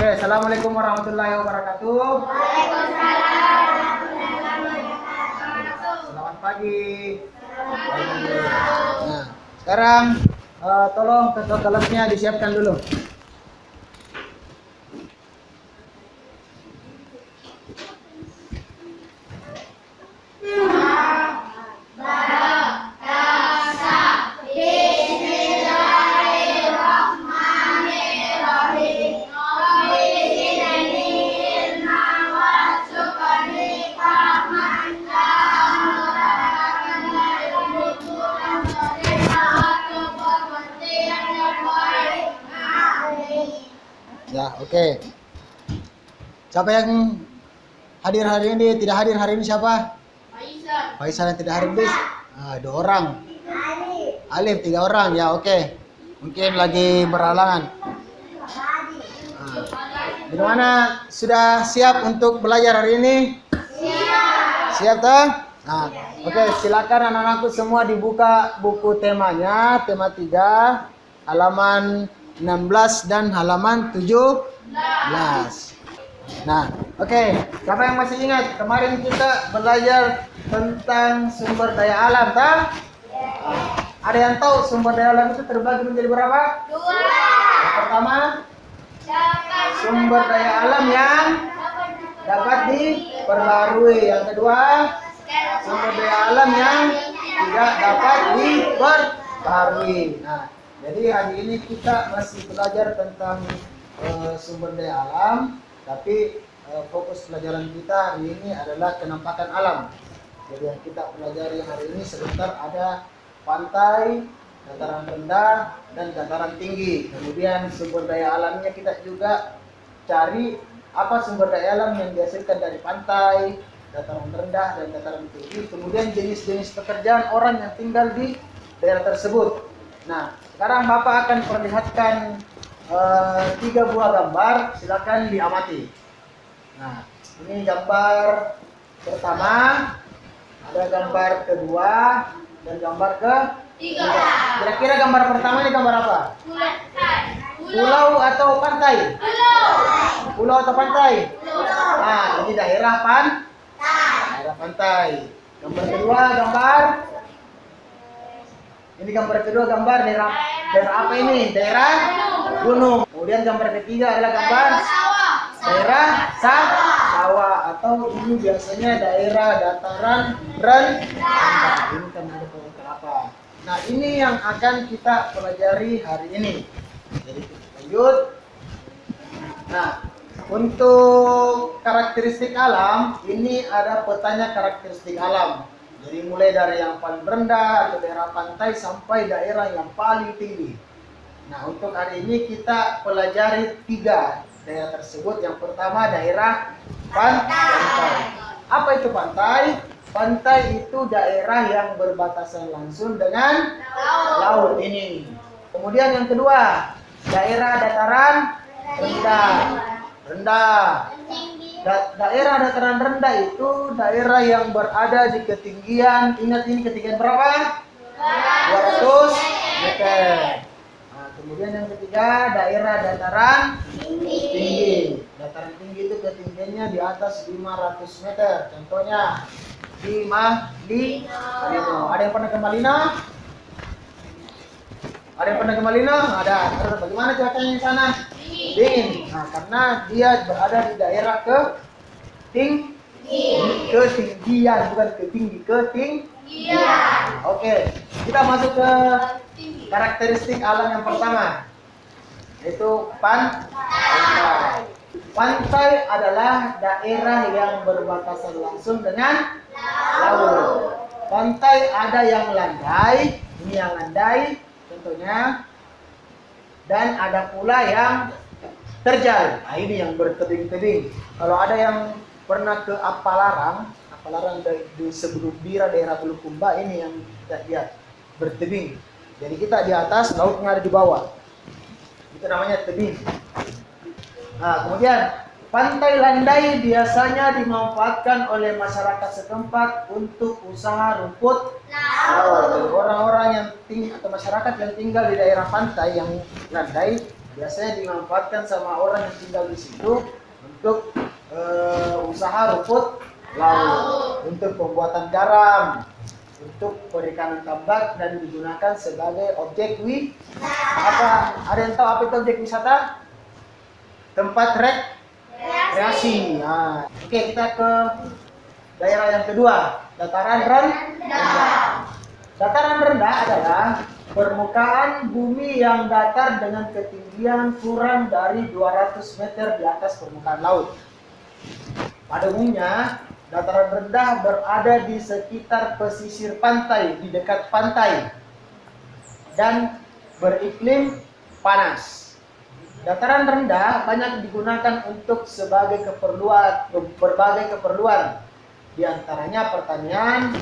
Oke, assalamualaikum warahmatullahi wabarakatuh. Selamat pagi. Nah, sekarang tolong ketua kelasnya disiapkan dulu. Ya, oke. Siapa yang hadir hari ini? Tidak hadir hari ini siapa? Faisal. Faisal yang tidak hadir, bis. Ah, 2 orang. Alif 3 orang. Ya, oke. Mungkin lagi berhalangan. Bagaimana? Sudah siap untuk belajar hari ini? Siap. Siap toh? Nah, oke, silakan anak-anakku semua dibuka buku temanya, tema 3, halaman 16 dan halaman 17. Nah, oke. Siapa yang masih ingat kemarin kita belajar tentang sumber daya alam, tak? Ada yang tahu sumber daya alam itu terbagi menjadi berapa? 2. Yang pertama, sumber daya alam yang dapat diperbarui. Yang kedua, sumber daya alam yang tidak dapat diperbarui. Nah, jadi hari ini kita masih belajar tentang sumber daya alam, tapi fokus pelajaran kita hari ini adalah kenampakan alam. Jadi yang kita pelajari hari ini sebentar ada pantai, dataran rendah, dan dataran tinggi. Kemudian sumber daya alamnya kita juga cari apa sumber daya alam yang dihasilkan dari pantai, dataran rendah, dan dataran tinggi. Kemudian jenis-jenis pekerjaan orang yang tinggal di daerah tersebut. Nah, sekarang Bapak akan perlihatkan 3 buah gambar, silakan diamati. Nah, ini gambar pertama, ada gambar kedua, dan gambar ketiga. Kira-kira gambar pertama ini gambar apa? Pulau atau pantai? Pulau atau pantai? Nah, ini daerah pantai. Gambar kedua gambar daerah apa ini? Daerah gunung. Kemudian gambar ketiga adalah gambar daerah sawah, atau ini biasanya daerah dataran rendah. Ini kan ada pohon kelapa. Nah, ini yang akan kita pelajari hari ini. Jadi kita lanjut. Nah, untuk karakteristik alam, ini ada petanya karakteristik alam. Jadi mulai dari yang paling rendah atau daerah pantai sampai daerah yang paling tinggi. Nah, untuk hari ini kita pelajari 3 daerah tersebut. Yang pertama daerah pantai. Apa itu pantai? Pantai itu daerah yang berbatasan langsung dengan laut ini. Kemudian yang kedua, daerah dataran rendah. Daerah dataran rendah itu daerah yang berada di ketinggian, ingat ini ketinggian berapa? 200 meter. Nah, kemudian yang ketiga, daerah dataran tinggi. Dataran tinggi itu ketinggiannya di atas 500 meter. Contohnya di Malino. Ada yang pernah ke Malino? Ada yang pernah ke Malino? Ada. Bagaimana cuacanya di sana? Dingin. Nah, karena dia berada di daerah ketinggian, bukan ketinggian. Oke, kita masuk ke karakteristik alam yang pertama, yaitu pantai. Pantai adalah daerah yang berbatasan langsung dengan laut. Pantai ada yang landai, ini yang landai contohnya, dan ada pula yang terjal. Nah, ini yang bertebing-tebing. Kalau ada yang pernah ke Apalarang di sebelum Bira daerah Bulukumba, ini yang kita lihat bertebing. Jadi kita di atas, lautnya ada di bawah. Itu namanya tebing. Nah, kemudian pantai landai biasanya dimanfaatkan oleh masyarakat setempat untuk usaha rumput laut. Orang-orang yang tinggal atau masyarakat yang tinggal di daerah pantai yang landai Biasanya dimanfaatkan sama orang yang tinggal di situ untuk usaha rumput laut, untuk pembuatan garam, untuk perikanan tambak, dan digunakan sebagai objek wisata. Ada yang tahu apa itu objek wisata? Tempat rekreasi. Nah, oke, kita ke daerah yang kedua, dataran rendah. Dataran rendah adalah permukaan bumi yang datar dengan ketinggian kurang dari 200 meter di atas permukaan laut. Pada umumnya, dataran rendah berada di sekitar pesisir pantai, di dekat pantai, dan beriklim panas. Dataran rendah banyak digunakan untuk berbagai keperluan, di antaranya pertanian,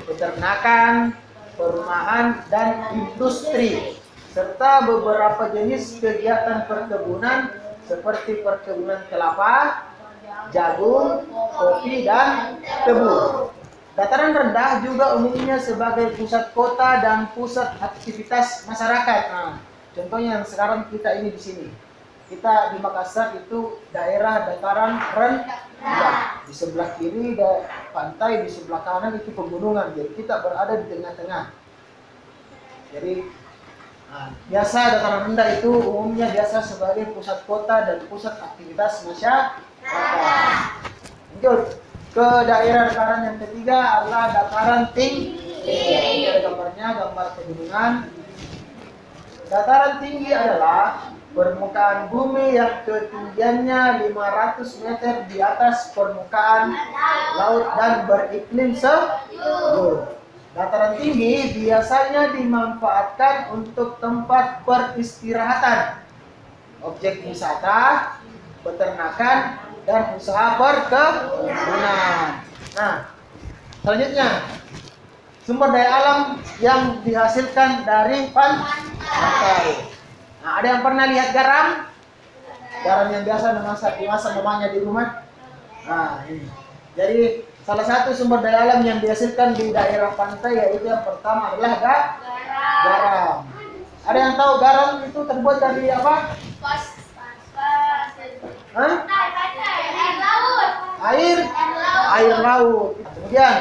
peternakan, perumahan, dan industri, serta beberapa jenis kegiatan perkebunan seperti perkebunan kelapa, jagung, kopi, dan tebu. Dataran rendah juga umumnya sebagai pusat kota dan pusat aktivitas masyarakat. Nah, contohnya yang sekarang kita ini di sini. Kita di Makassar itu daerah dataran rendah. Di sebelah kiri ada pantai, di sebelah kanan itu pegunungan. Jadi kita berada di tengah-tengah. Jadi biasa dataran rendah itu umumnya biasa sebagai pusat kota dan pusat aktivitas masyarakat. Lanjut ke daerah dataran yang ketiga adalah dataran tinggi. Ini ada gambarnya, gambar pegunungan. Dataran tinggi adalah permukaan bumi yang ketinggiannya 500 meter di atas permukaan laut dan beriklim sejuk. Dataran tinggi biasanya dimanfaatkan untuk tempat peristirahatan, objek wisata, peternakan, dan usaha perkebunan. Nah, selanjutnya sumber daya alam yang dihasilkan dari pantai. Nah, ada yang pernah lihat garam? Garam yang biasa dimasak mamanya di rumah. Nah, ini. Jadi salah satu sumber daya alam yang dihasilkan di daerah pantai yaitu yang pertama adalah garam. Ada yang tahu garam itu terbuat dari apa? Air laut. Kemudian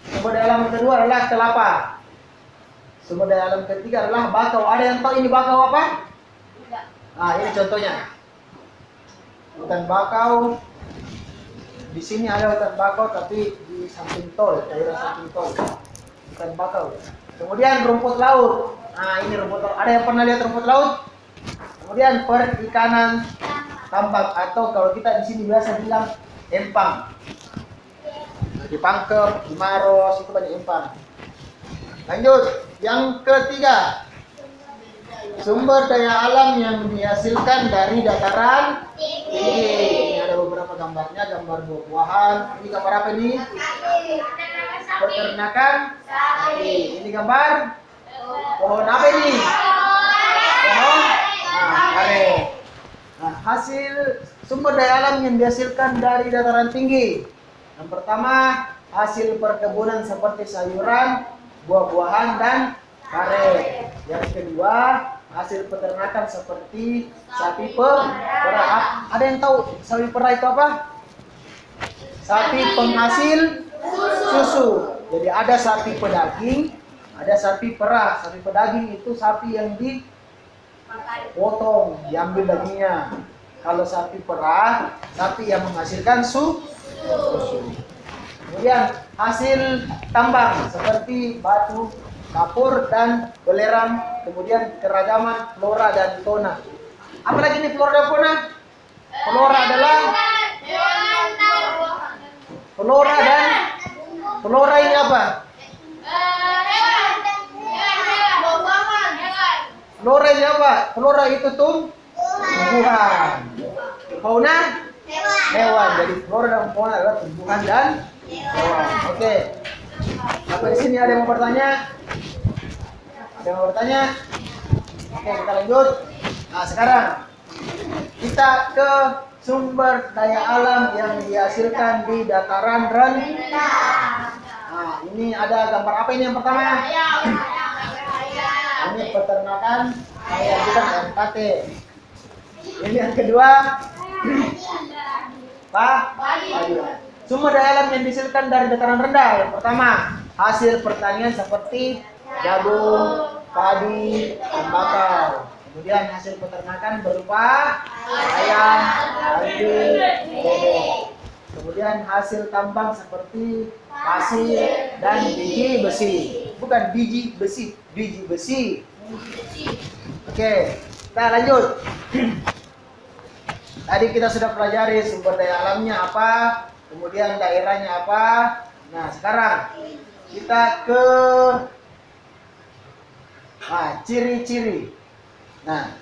sumber daya alam kedua adalah kelapa. Sumber daya alam ketiga adalah bakau. Ada yang tahu ini bakau apa? Nah, ini contohnya. Hutan bakau. Di sini ada hutan bakau tapi di samping tol, daerah samping tol. Hutan bakau. Kemudian rumput laut. Nah, ini rumput laut. Ada yang pernah lihat rumput laut? Kemudian perikanan tambak atau kalau kita di sini biasa bilang empang. Di Pangkep, di Maros itu banyak empang. Lanjut, yang ketiga, sumber daya alam yang dihasilkan dari dataran tinggi. Ini ada beberapa gambarnya, gambar buah-buahan. Ini gambar apa ini? Peternakan sapi. Ini gambar pohon apa ini? Pohon karet. Nah, hasil sumber daya alam yang dihasilkan dari dataran tinggi. Yang pertama, hasil perkebunan seperti sayuran, buah-buahan, dan karet. Yang kedua, hasil peternakan seperti sapi perah. Ada yang tahu sapi perah itu apa? Sapi penghasil susu. Jadi ada sapi pedaging, ada sapi perah. Sapi pedaging itu sapi yang dipotong, diambil dagingnya. Kalau sapi perah, sapi yang menghasilkan susu. Kemudian hasil tambang seperti batu, kapur, dan belerang. Kemudian keragaman flora dan fauna. Apalagi ini flora dan fauna? Flora adalah flora ini apa? Flora ini apa? Flora itu tumbuhan. Fauna hewan. Jadi flora dan fauna adalah tumbuhan dan hewan. Oke. Sampai di sini ada yang mau bertanya? Ada yang mau bertanya? Oke, kita lanjut. Nah, sekarang kita ke sumber daya alam yang dihasilkan di dataran rendah. Nah, ini ada gambar apa ini yang pertama? Ini peternakan ayam, bukan NKT. Ini yang kedua. Padi. Sumber daya alam yang dihasilkan dari dataran rendah. Yang pertama, hasil pertanian seperti jagung, padi, tembakau. Kemudian hasil peternakan berupa ayam, kambing, bebek. Kemudian hasil tambang seperti pasir dan biji besi. Bukan biji besi, biji besi. Oke, kita lanjut. Tadi kita sudah pelajari sumber daya alamnya apa, kemudian daerahnya apa. Nah, sekarang kita ke ciri-ciri. Nah,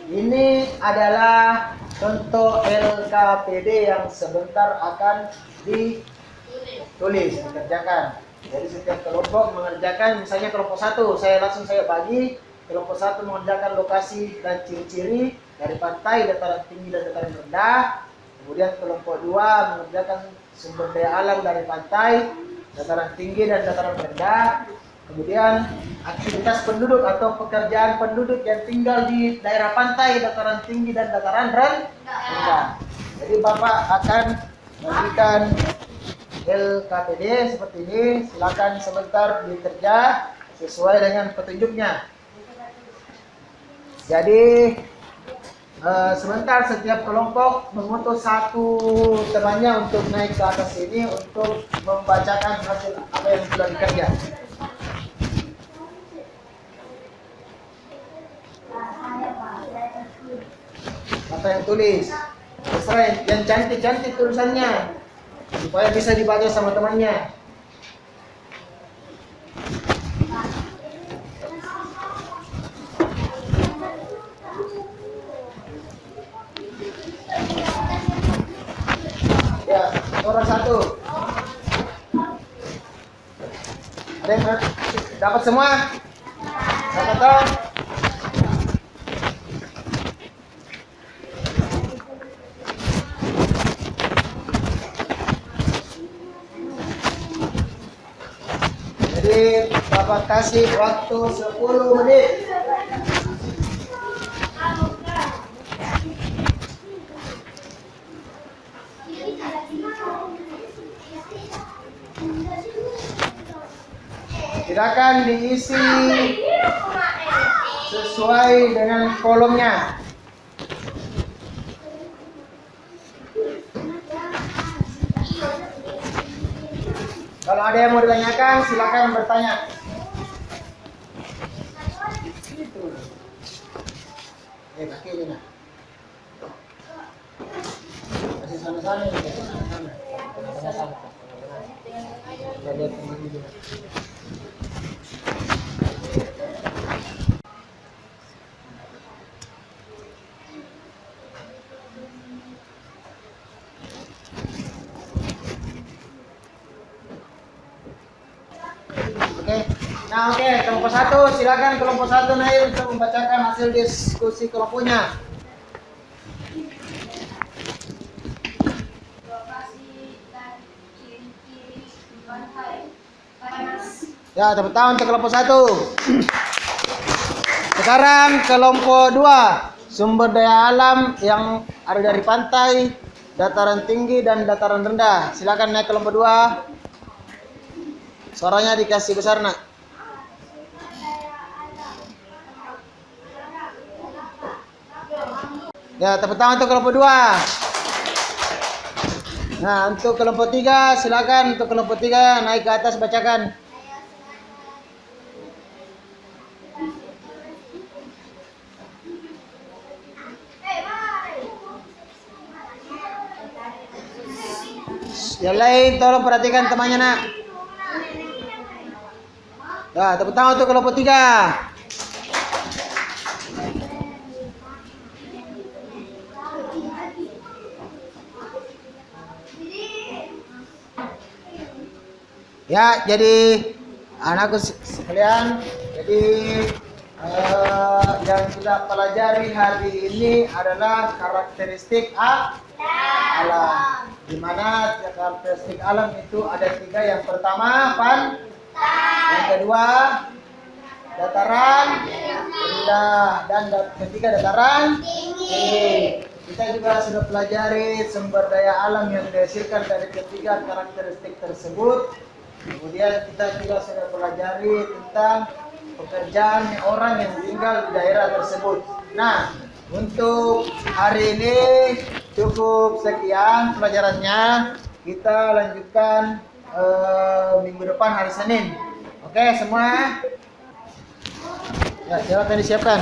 ini adalah contoh LKPD yang sebentar akan ditulis, dikerjakan. Jadi setiap kelompok mengerjakan, misalnya kelompok 1, saya bagi. Kelompok 1 mengerjakan lokasi dan ciri-ciri dari pantai, dataran tinggi dan dataran rendah. Kemudian kelompok 2 mengerjakan sumber daya alam dari pantai, dataran tinggi dan dataran rendah. Kemudian aktivitas penduduk atau pekerjaan penduduk yang tinggal di daerah pantai, dataran tinggi dan dataran rendah. Jadi Bapak akan memberikan LKPD seperti ini. Silakan sebentar dikerja sesuai dengan petunjuknya. Jadi sebentar setiap kelompok mengutus satu temannya untuk naik ke atas ini untuk membacakan hasil apa yang sudah dikerja. Apa yang tulis? Terserah yang cantik-cantik tulisannya supaya bisa dibaca sama temannya. Ya, orang satu. Ada yang dapat semua? Dapat tahu? Jadi Bapak kasih waktu 10 menit. Silakan diisi sesuai dengan kolomnya. Kalau ada yang mau ditanyakan, silakan bertanya. Pakai ini nah. Masih sana-sana ini, sana-sana. Lihat teman ini. Oke, kelompok 1 silakan kelompok 1 naik untuk membacakan hasil diskusi kelompoknya. Ya, tepuk tangan untuk kelompok 1. Sekarang kelompok 2, sumber daya alam yang ada dari pantai, dataran tinggi dan dataran rendah. Silakan naik kelompok 2. Suaranya dikasih besar, Nak. Ya, tepuk tangan untuk kelompok 2. Nah, untuk kelompok 3 silakan untuk kelompok 3 naik ke atas bacakan. Yang lain tolong perhatikan temannya, Nak. Ya, tepuk tangan untuk kelompok 3. Ya, jadi anakku sekalian, jadi yang kita pelajari hari ini adalah karakteristik alam. Di mana karakteristik alam itu ada 3. Yang pertama pantai, yang kedua dataran rendah, dan ketiga dataran tinggi. Kita juga sudah pelajari sumber daya alam yang dihasilkan dari ketiga karakteristik tersebut. Kemudian kita juga sudah pelajari tentang pekerjaan orang yang tinggal di daerah tersebut. Nah, untuk hari ini cukup sekian pelajarannya. Kita lanjutkan minggu depan hari Senin. Oke, semua? Ya, silakan disiapkan.